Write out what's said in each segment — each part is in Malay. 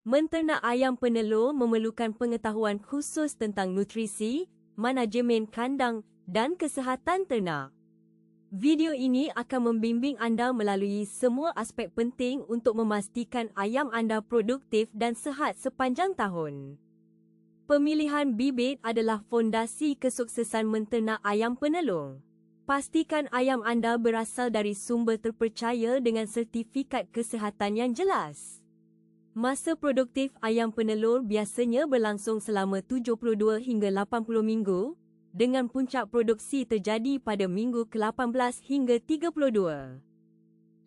Menternak ayam penelur memerlukan pengetahuan khusus tentang nutrisi, manajemen kandang dan kesihatan ternak. Video ini akan membimbing anda melalui semua aspek penting untuk memastikan ayam anda produktif dan sihat sepanjang tahun. Pemilihan bibit adalah fondasi kesuksesan menternak ayam penelur. Pastikan ayam anda berasal dari sumber terpercaya dengan sertifikat kesihatan yang jelas. Masa produktif ayam penelur biasanya berlangsung selama 72 hingga 80 minggu, dengan puncak produksi terjadi pada minggu ke-18 hingga 32.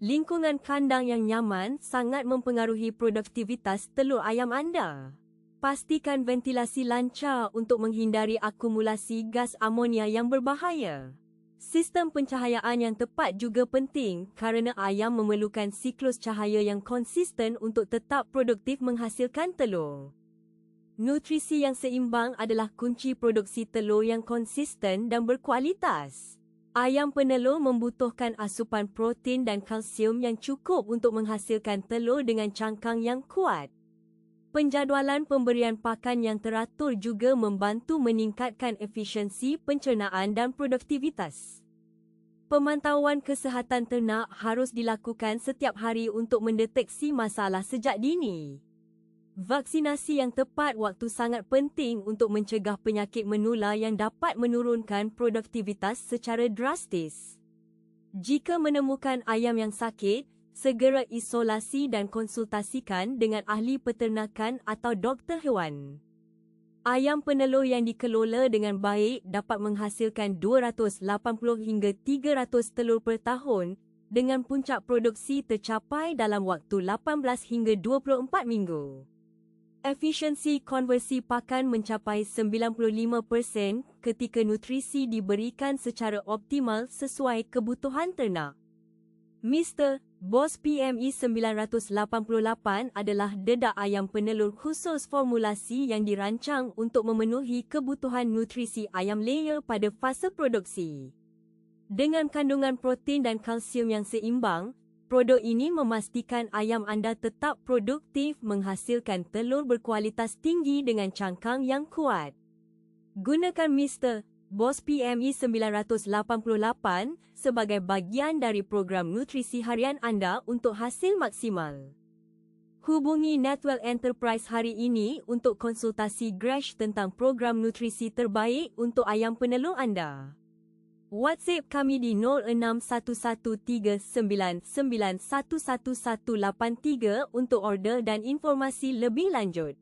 Lingkungan kandang yang nyaman sangat mempengaruhi produktivitas telur ayam anda. Pastikan ventilasi lancar untuk menghindari akumulasi gas amonia yang berbahaya. Sistem pencahayaan yang tepat juga penting kerana ayam memerlukan siklus cahaya yang konsisten untuk tetap produktif menghasilkan telur. Nutrisi yang seimbang adalah kunci produksi telur yang konsisten dan berkualitas. Ayam penelur membutuhkan asupan protein dan kalsium yang cukup untuk menghasilkan telur dengan cangkang yang kuat. Penjadualan pemberian pakan yang teratur juga membantu meningkatkan efisiensi pencernaan dan produktivitas. Pemantauan kesihatan ternak harus dilakukan setiap hari untuk mendeteksi masalah sejak dini. Vaksinasi yang tepat waktu sangat penting untuk mencegah penyakit menular yang dapat menurunkan produktivitas secara drastis. Jika menemukan ayam yang sakit, segera isolasi dan konsultasikan dengan ahli peternakan atau doktor hewan. Ayam penelur yang dikelola dengan baik dapat menghasilkan 280 hingga 300 telur per tahun dengan puncak produksi tercapai dalam waktu 18 hingga 24 minggu. Efisiensi konversi pakan mencapai 95% ketika nutrisi diberikan secara optimal sesuai kebutuhan ternak. Mr. Boss PME 988 adalah dedak ayam penelur khusus formulasi yang dirancang untuk memenuhi kebutuhan nutrisi ayam layer pada fasa produksi. Dengan kandungan protein dan kalsium yang seimbang, produk ini memastikan ayam anda tetap produktif menghasilkan telur berkualitas tinggi dengan cangkang yang kuat. Gunakan Mr. Boss PME 988 sebagai bagian dari program nutrisi harian anda untuk hasil maksimal. Hubungi Netwell Enterprise hari ini untuk konsultasi grash tentang program nutrisi terbaik untuk ayam penelur anda. WhatsApp kami di 061139911183 untuk order dan informasi lebih lanjut.